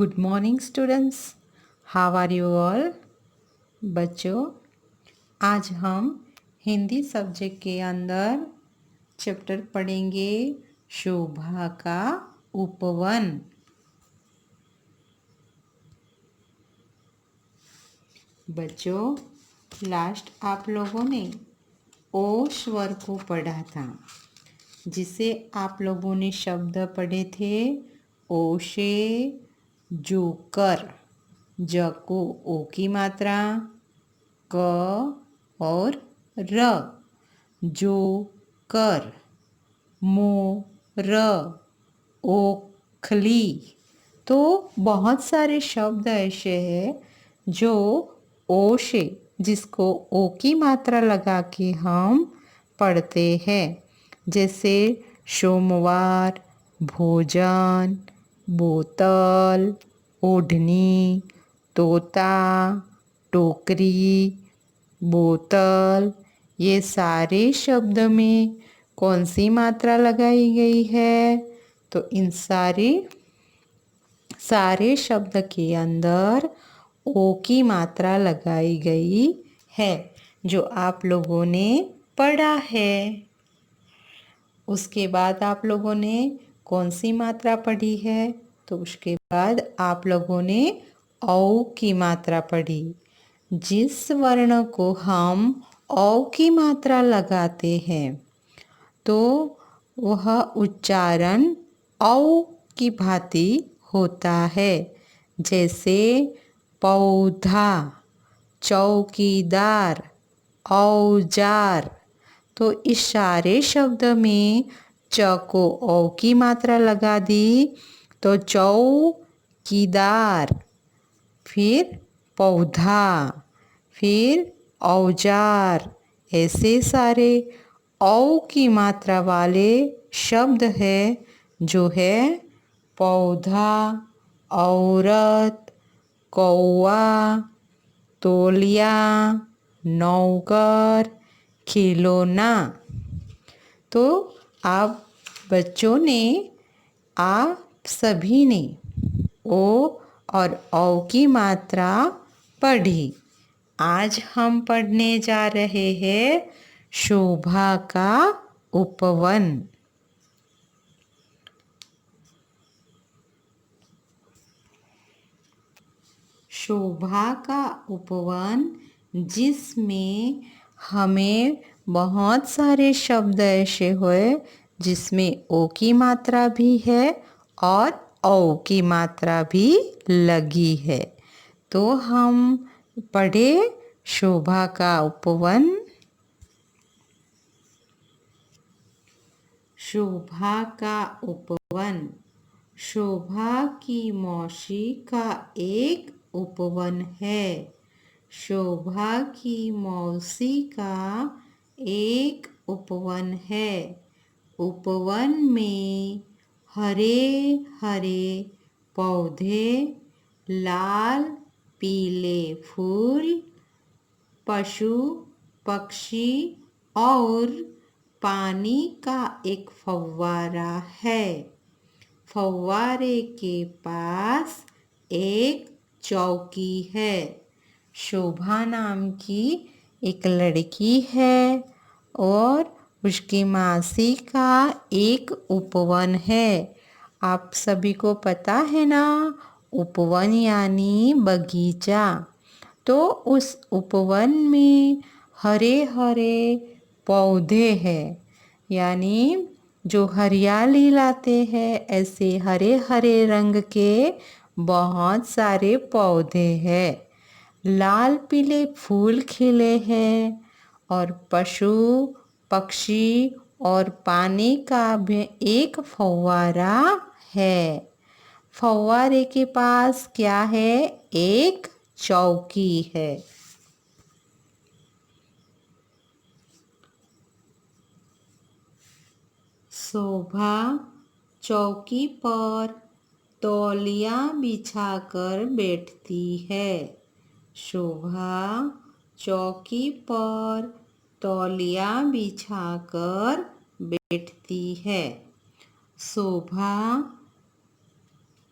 Good morning students, how are you all. बच्चों, आज हम हिंदी सब्जेक्ट के अंदर चैप्टर पढ़ेंगे शोभा का उपवन। बच्चों, लास्ट आप लोगों ने ओ स्वर को पढ़ा था, जिसे आप लोगों ने शब्द पढ़े थे ओ से जोकर। ज को ओ की मात्रा, क और र। जो कर, मोर, ओखली। तो बहुत सारे शब्द ऐसे हैं जो ओ से, जिसको ओ की मात्रा लगा के हम पढ़ते हैं, जैसे सोमवार, भोजन, बोतल, ओढ़नी, तोता, टोकरी, बोतल। ये सारे शब्द में कौन सी मात्रा लगाई गई है? तो इन सारे शब्द के अंदर ओ की मात्रा लगाई गई है, जो आप लोगों ने पढ़ा है। उसके बाद आप लोगों ने कौन सी मात्रा पढ़ी है? तो उसके बाद आप लोगों ने औ की मात्रा पढ़ी। जिस वर्ण को हम औ की मात्रा लगाते हैं तो वह उच्चारण औ की भांति होता है, जैसे पौधा, चौकीदार, औजार। तो इस सारे शब्द में च को औ की मात्रा लगा दी तो चौकीदार, फिर पौधा, फिर औजार। ऐसे सारे औ की मात्रा वाले शब्द है, जो है पौधा, औरत, कौवा, तौलिया, नौकर, खिलौना। तो आप बच्चों ने, आप सभी ने ओ और औ की मात्रा पढ़ी। आज हम पढ़ने जा रहे हैं शोभा का उपवन। शोभा का उपवन, जिसमें हमें बहुत सारे शब्द ऐसे हुए जिसमें ओ की मात्रा भी है और औ की मात्रा भी लगी है। तो हम पढ़े शोभा का उपवन। शोभा का उपवन। शोभा की मौसी का एक उपवन है। शोभा की मौसी का एक उपवन है। उपवन में हरे हरे पौधे, लाल पीले फूल, पशु पक्षी और पानी का एक फव्वारा है। फव्वारे के पास एक चौकी है। शोभा नाम की एक लड़की है और उसकी मासी का एक उपवन है। आप सभी को पता है ना, उपवन यानी बगीचा। तो उस उपवन में हरे हरे पौधे हैं, यानी जो हरियाली लाते हैं, ऐसे हरे हरे रंग के बहुत सारे पौधे हैं। लाल पीले फूल खिले हैं और पशु पक्षी और पानी का भी एक फव्वारा है। फव्वारे के पास क्या है? एक चौकी है। शोभा चौकी पर तौलिया बिछाकर बैठती है। शोभा चौकी पर तौलिया बिछाकर बैठती है। शोभा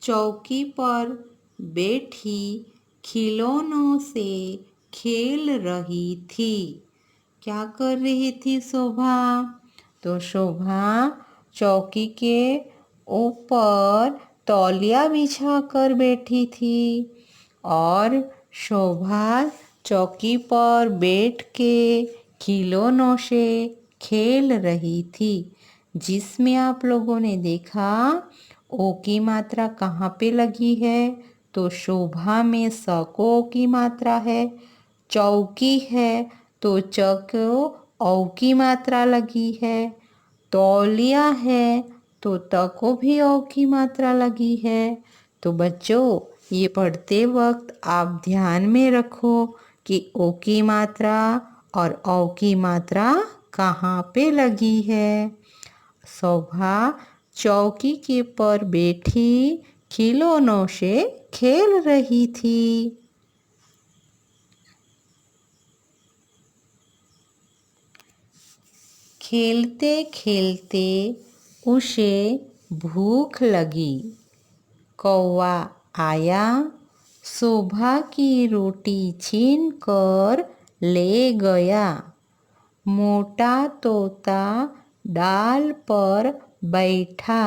चौकी पर बैठी खिलौनों से खेल रही थी। क्या कर रही थी शोभा? तो शोभा चौकी के ऊपर तौलिया बिछाकर बैठी थी और शोभा चौकी पर बैठ के खिलौनों से खेल रही थी। जिसमें आप लोगों ने देखा ओ की मात्रा कहाँ पे लगी है? तो शोभा में स को ओ की मात्रा है। चौकी है तो च को औ की मात्रा लगी है। तौलिया है तो त को भी औ की मात्रा लगी है। तो बच्चों ये पढ़ते वक्त आप ध्यान में रखो कि ओ की मात्रा और औ की मात्रा कहाँ पे लगी है। शोभा चौकी के पर बैठी खिलौनों से खेल रही थी। खेलते खेलते उसे भूख लगी। कौवा आया, शोभा की रोटी छीन कर ले गया। मोटा तोता डाल पर बैठा,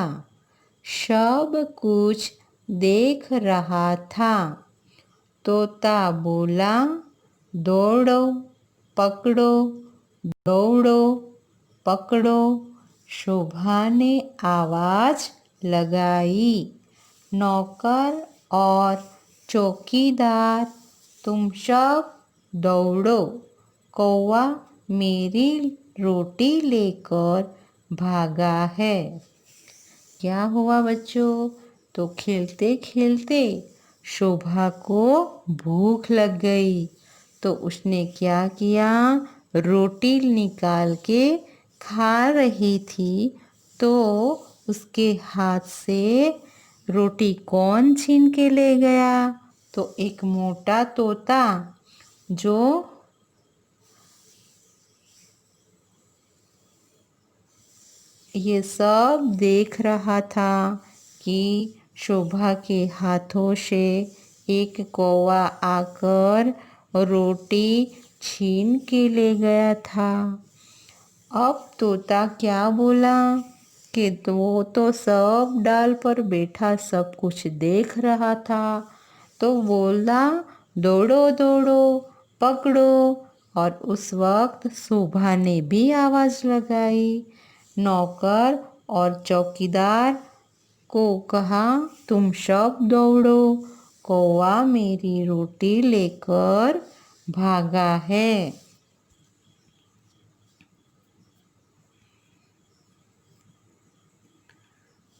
सब कुछ देख रहा था। तोता बोला, दौड़ो पकड़ो, दौड़ो पकड़ो। शोभा ने आवाज लगाई, नौकर और चौकीदार तुम सब दौड़ो, कौवा मेरी रोटी लेकर भागा है। क्या हुआ बच्चों? तो खेलते खेलते शोभा को भूख लग गई तो उसने क्या किया? रोटी निकाल के खा रही थी तो उसके हाथ से रोटी कौन छीन के ले गया? तो एक मोटा तोता जो ये सब देख रहा था कि शोभा के हाथों से एक कौवा आकर रोटी छीन के ले गया था। अब तोता क्या बोला कि वो तो सब डाल पर बैठा सब कुछ देख रहा था, तो बोला दौड़ो दौड़ो पकड़ो। और उस वक्त शोभा ने भी आवाज लगाई, नौकर और चौकीदार को कहा तुम सब दौड़ो, कौवा मेरी रोटी लेकर भागा है।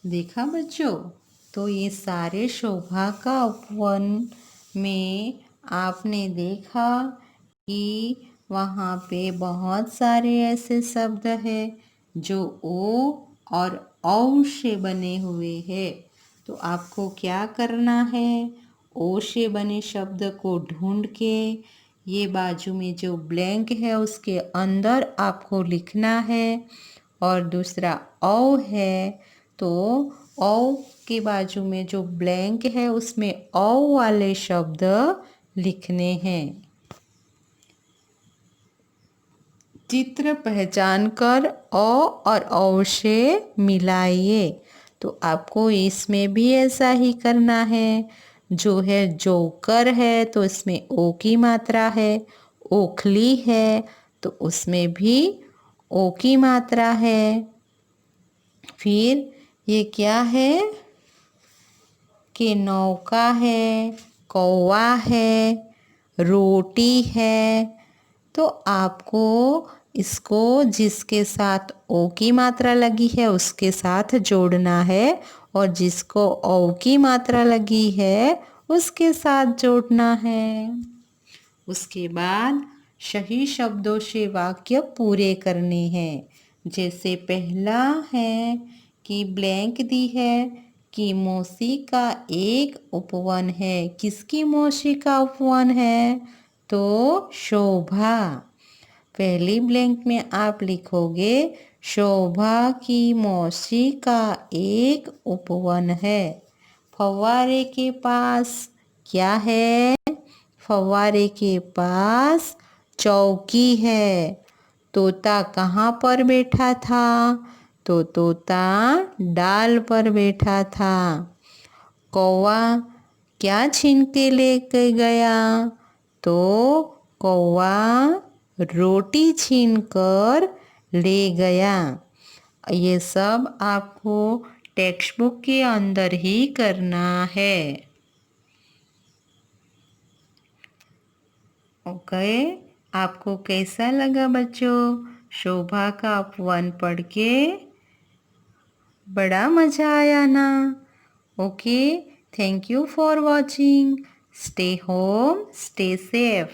देखा बच्चों, तो ये सारे शोभा का उपवन में आपने देखा कि वहाँ पे बहुत सारे ऐसे शब्द हैं जो ओ और औ से बने हुए हैं। तो आपको क्या करना है? ओ से बने शब्द को ढूंढ के ये बाजू में जो ब्लैंक है उसके अंदर आपको लिखना है। और दूसरा औ है तो औ के बाजू में जो ब्लैंक है उसमें औ वाले शब्द लिखने हैं। चित्र पहचान कर औ और औ से मिलाइए। तो आपको इसमें भी ऐसा ही करना है। जो है जोकर है तो इसमें ओ की मात्रा है। ओखली है तो उसमें भी ओ की मात्रा है। फिर ये क्या है कि नौका है, कौवा है, रोटी है। तो आपको इसको जिसके साथ ओ की मात्रा लगी है उसके साथ जोड़ना है और जिसको औ की मात्रा लगी है उसके साथ जोड़ना है। उसके बाद सही शब्दों से वाक्य पूरे करने हैं। जैसे पहला है कि ब्लैंक दी है कि मौसी का एक उपवन है। किसकी मौसी का उपवन है? तो शोभा। पहली ब्लैंक में आप लिखोगे शोभा की मौसी का एक उपवन है। फव्वारे के पास क्या है? फव्वारे के पास चौकी है। तोता कहाँ पर बैठा था? तो तोता डाल पर बैठा था। कौवा क्या छीन के लेके गया? तो कौवा रोटी छीन कर ले गया। ये सब आपको टेक्स्ट बुक के अंदर ही करना है। ओके, आपको कैसा लगा बच्चों? शोभा का अपवन पढ़ के बड़ा मज़ा आया ना? Okay, thank you for watching. Stay home, stay safe.